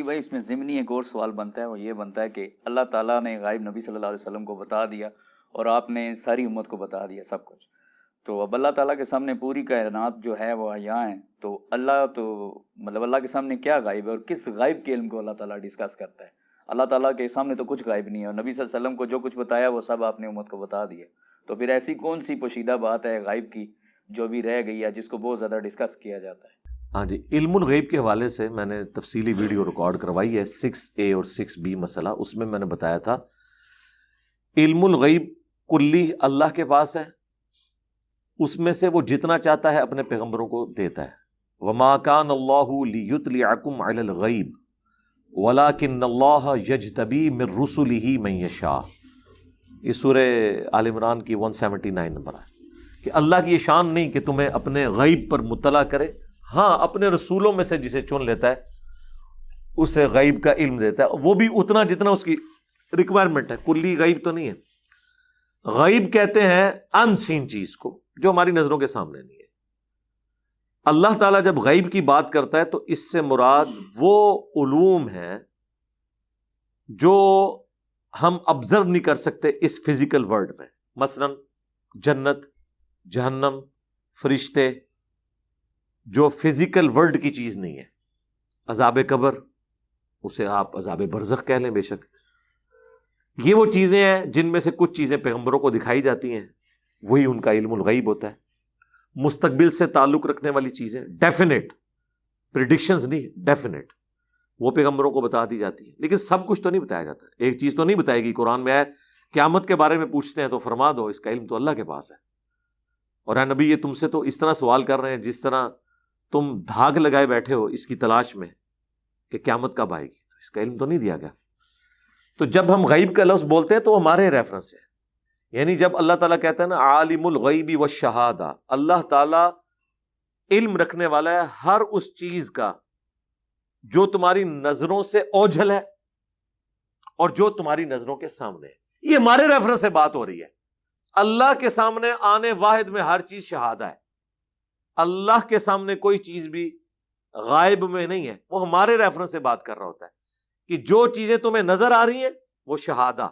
علی بھائی اس میں ضمنی ایک اور سوال بنتا ہے، وہ یہ بنتا ہے کہ اللہ تعالیٰ نے غائب نبی صلی اللہ علیہ وسلم کو بتا دیا اور آپ نے ساری امت کو بتا دیا سب کچھ، تو اب اللہ تعالیٰ کے سامنے پوری کائنات جو ہے وہ حیاں ہیں، تو اللہ تو مطلب اللہ کے سامنے کیا غائب ہے اور کس غائب کے علم کو اللہ تعالیٰ ڈسکس کرتا ہے؟ اللہ تعالیٰ کے سامنے تو کچھ غائب نہیں ہے، اور نبی صلی اللہ علیہ وسلم کو جو کچھ بتایا وہ سب آپ نے امت کو بتا دیا، تو پھر ایسی کون سی پوشیدہ بات ہے غائب کی جو بھی رہ گئی ہے جس کو بہت زیادہ ڈسکس کیا جاتا ہے؟ ہاں جی، علم الغیب کے حوالے سے میں نے تفصیلی ویڈیو ریکارڈ کروائی ہے 6A اور 6B مسئلہ، اس میں نے بتایا تھا علم الغیب کلی اللہ کے پاس ہے، اس میں سے وہ جتنا چاہتا ہے اپنے پیغمبروں کو دیتا ہے۔ وما کان اللہ لیطلعکم علی الغیب ولکن اللہ یجتبی من رسلہ من یشاء، یہ سورہ آل عمران کی 179 نمبر ہے کہ اللہ کی یہ شان نہیں کہ تمہیں اپنے غیب پر مطلع کرے، ہاں اپنے رسولوں میں سے جسے چن لیتا ہے اسے غیب کا علم دیتا ہے، وہ بھی اتنا جتنا اس کی ریکوائرمنٹ ہے، کلی غیب تو نہیں ہے۔ غیب کہتے ہیں ان سین چیز کو جو ہماری نظروں کے سامنے نہیں ہے۔ اللہ تعالیٰ جب غیب کی بات کرتا ہے تو اس سے مراد وہ علوم ہیں جو ہم آبزرو نہیں کر سکتے اس فزیکل ورلڈ میں، مثلا جنت، جہنم، فرشتے، جو فزیکل ورلڈ کی چیز نہیں ہے۔ عذاب قبر، اسے آپ عذاب برزخ کہہ لیں، بے شک یہ وہ چیزیں ہیں جن میں سے کچھ چیزیں پیغمبروں کو دکھائی جاتی ہیں، وہی ان کا علم الغیب ہوتا ہے۔ مستقبل سے تعلق رکھنے والی چیزیں، ڈیفینیٹ پریڈکشنز نہیں، ڈیفینیٹ وہ پیغمبروں کو بتا دی جاتی ہے، لیکن سب کچھ تو نہیں بتایا جاتا۔ ایک چیز تو نہیں بتائے گی، قرآن میں ہے قیامت کے بارے میں پوچھتے ہیں تو فرما دو اس کا علم تو اللہ کے پاس ہے، اور اے نبی یہ تم سے تو اس طرح سوال کر رہے ہیں جس طرح تم دھاگ لگائے بیٹھے ہو اس کی تلاش میں کہ قیامت کب آئے گی، تو اس کا علم تو نہیں دیا گیا۔ تو جب ہم غیب کا لفظ بولتے ہیں تو ہمارے ریفرنس ہے، یعنی جب اللہ تعالیٰ کہتا ہے نا عالم الغیب والشہادہ، اللہ تعالیٰ علم رکھنے والا ہے ہر اس چیز کا جو تمہاری نظروں سے اوجھل ہے اور جو تمہاری نظروں کے سامنے ہے، یہ ہمارے ریفرنس سے بات ہو رہی ہے۔ اللہ کے سامنے آنے واحد میں ہر چیز شہادہ ہے، اللہ کے سامنے کوئی چیز بھی غائب میں نہیں ہے، وہ ہمارے ریفرنس سے بات کر رہا ہوتا ہے کہ جو چیزیں تمہیں نظر آ رہی ہیں وہ شہادہ،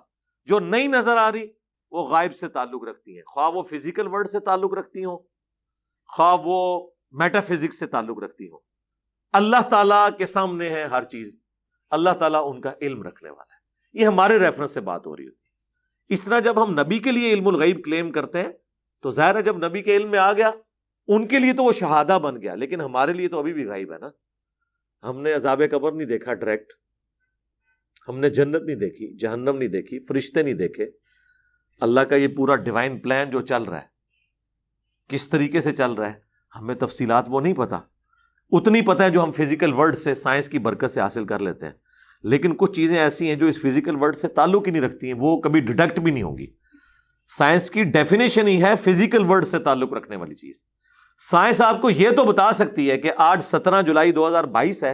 جو نہیں نظر آ رہی وہ غائب سے تعلق رکھتی ہیں، خواہ وہ فزیکل ورلڈ سے تعلق رکھتی ہوں، خواہ وہ میٹا فزکس سے تعلق رکھتی ہوں، اللہ تعالیٰ کے سامنے ہے ہر چیز، اللہ تعالیٰ ان کا علم رکھنے والا ہے، یہ ہمارے ریفرنس سے بات ہو رہی ہوتی ہے۔ اس طرح جب ہم نبی کے لیے علم الغیب کلیم کرتے ہیں تو ظاہر ہے جب نبی کے علم میں آ گیا ان کے لیے تو وہ شہادہ بن گیا، لیکن ہمارے لیے تو ابھی بھی غائب ہے نا۔ ہم نے عذاب قبر نہیں دیکھا ڈائریکٹ، ہم نے جنت نہیں دیکھی، جہنم نہیں دیکھی، فرشتے نہیں دیکھے، اللہ کا یہ پورا ڈیوائن پلان جو چل رہا ہے کس طریقے سے چل رہا ہے ہمیں تفصیلات وہ نہیں پتا، اتنی پتہ ہے جو ہم فزیکل ورلڈ سے سائنس کی برکت سے حاصل کر لیتے ہیں، لیکن کچھ چیزیں ایسی ہیں جو اس فزیکل ورلڈ سے تعلق ہی نہیں رکھتی ہیں، وہ کبھی ڈیڈکٹ بھی نہیں ہوں گی۔ سائنس کی ڈیفینیشن ہی ہے فزیکل ورلڈ سے تعلق رکھنے والی چیز۔ سائنس آپ کو یہ تو بتا سکتی ہے کہ آج 17 جولائی 2022 ہے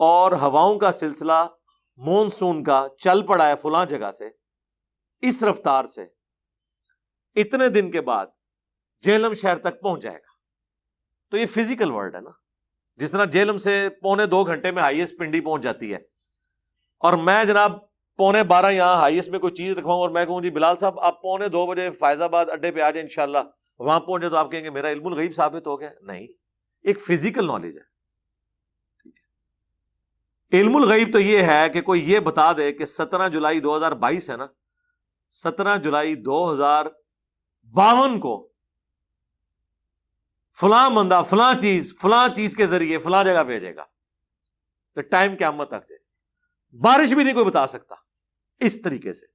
اور ہواؤں کا سلسلہ مونسون کا چل پڑا ہے فلاں جگہ سے اس رفتار سے، اتنے دن کے بعد جہلم شہر تک پہنچ جائے گا، تو یہ فزیکل ورلڈ ہے نا۔ جس طرح جہلم سے 1.25 گھنٹے میں ہائیسٹ پنڈی پہنچ جاتی ہے، اور میں جناب 11:15 یہاں ہائیسٹ میں کوئی چیز رکھواؤں اور میں کہوں جی بلال صاحب آپ 1:45 بجے فیض آباد اڈے پہ آ جائیں انشاءاللہ، وہاں پہنچے تو آپ کہیں گے میرا علم الغیب ثابت ہو گیا؟ نہیں، ایک فزیکل نالج ہے۔ علم الغیب تو یہ ہے کہ کوئی یہ بتا دے کہ 17 جولائی 2022 ہے نا، 17 جولائی 2052 کو فلاں بندہ فلاں چیز کے ذریعے فلاں جگہ بھیجے گا، تو ٹائم قیامت تک جائے، بارش بھی نہیں کوئی بتا سکتا اس طریقے سے۔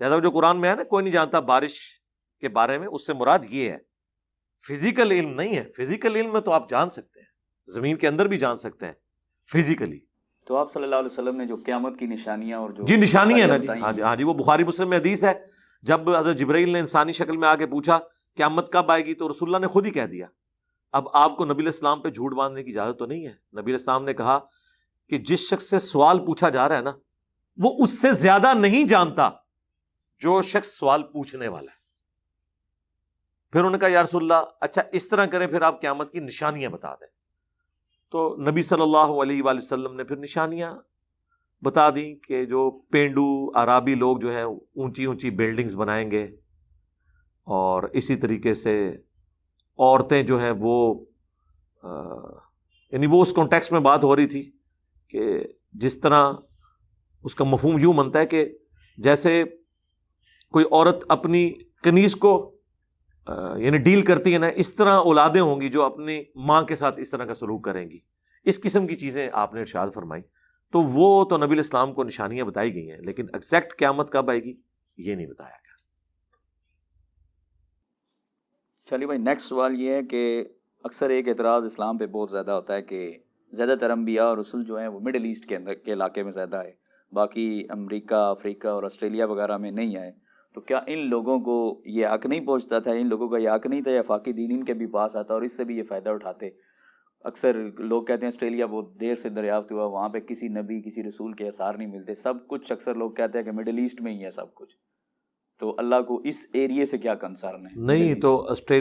جیسا جو قرآن میں ہے نا کوئی نہیں جانتا بارش کے بارے میں، اس سے مراد یہ ہے فزیکل علم نہیں ہے۔ فزیکل علم میں تو آپ جان سکتے ہیں، زمین کے اندر بھی جان سکتے ہیں فزیکلی۔ تو آپ صلی اللہ علیہ وسلم نے جو قیامت کی نشانیاں اور جو جی نشانیاں نا بتائی جی، ہاں جی وہ بخاری مسلم میں حدیث ہے، جب حضرت جبرائیل نے انسانی شکل میں آ کے پوچھا قیامت کب آئے گی تو رسول اللہ نے خود ہی کہہ دیا۔ اب آپ کو نبی علیہ السلام پہ جھوٹ باندھنے کی اجازت تو نہیں ہے۔ نبی علیہ السلام نے کہا کہ جس شخص سے سوال پوچھا جا رہا ہے نا وہ اس سے زیادہ نہیں جانتا جو شخص سوال پوچھنے والا ہے۔ پھر انہوں نے کہا یا رسول اللہ اچھا اس طرح کریں پھر آپ قیامت کی نشانیاں بتا دیں۔ تو نبی صلی اللہ علیہ وآلہ وسلم نے پھر نشانیاں بتا دیں کہ جو پینڈو عرابی لوگ جو ہیں اونچی اونچی بلڈنگز بنائیں گے، اور اسی طریقے سے عورتیں جو ہیں وہ یعنی وہ اس کانٹیکسٹ میں بات ہو رہی تھی کہ جس طرح اس کا مفہوم یوں بنتا ہے کہ جیسے کوئی عورت اپنی کنیز کو یعنی ڈیل کرتی ہے نا، اس طرح اولادیں ہوں گی جو اپنی ماں کے ساتھ اس طرح کا سلوک کریں گی. اس قسم کی چیزیں آپ نے ارشاد فرمائی. تو وہ تو نبی علیہ السلام کو نشانیاں بتائی گئی ہیں، لیکن ایگزیکٹ قیامت کب آئے گی یہ نہیں بتایا گیا. چلیے بھائی، نیکسٹ سوال یہ ہے کہ اکثر ایک اعتراض اسلام پہ بہت زیادہ ہوتا ہے کہ زیادہ تر انبیاء اور رسول جو ہیں وہ مڈل ایسٹ کے اندر کے علاقے میں زیادہ آئے، باقی امریکہ، افریقہ اور آسٹریلیا وغیرہ میں نہیں آئے. تو کیا ان لوگوں کو یہ حق نہیں پہنچتا تھا، ان لوگوں کا یہ حق نہیں تھا، یا فاقی دین ان کے بھی پاس آتا اور اس سے بھی یہ فائدہ اٹھاتے؟ اکثر لوگ کہتے ہیں آسٹریلیا بہت دیر سے دریافت ہوا، وہاں پہ کسی نبی کسی رسول کے آثار نہیں ملتے، سب کچھ اکثر لوگ کہتے ہیں کہ مڈل ایسٹ میں ہی ہے سب کچھ. تو اللہ کو اس ایریے سے کیا کنسرن ہے؟ مڈل نہیں ایسٹ تو آسٹریلیا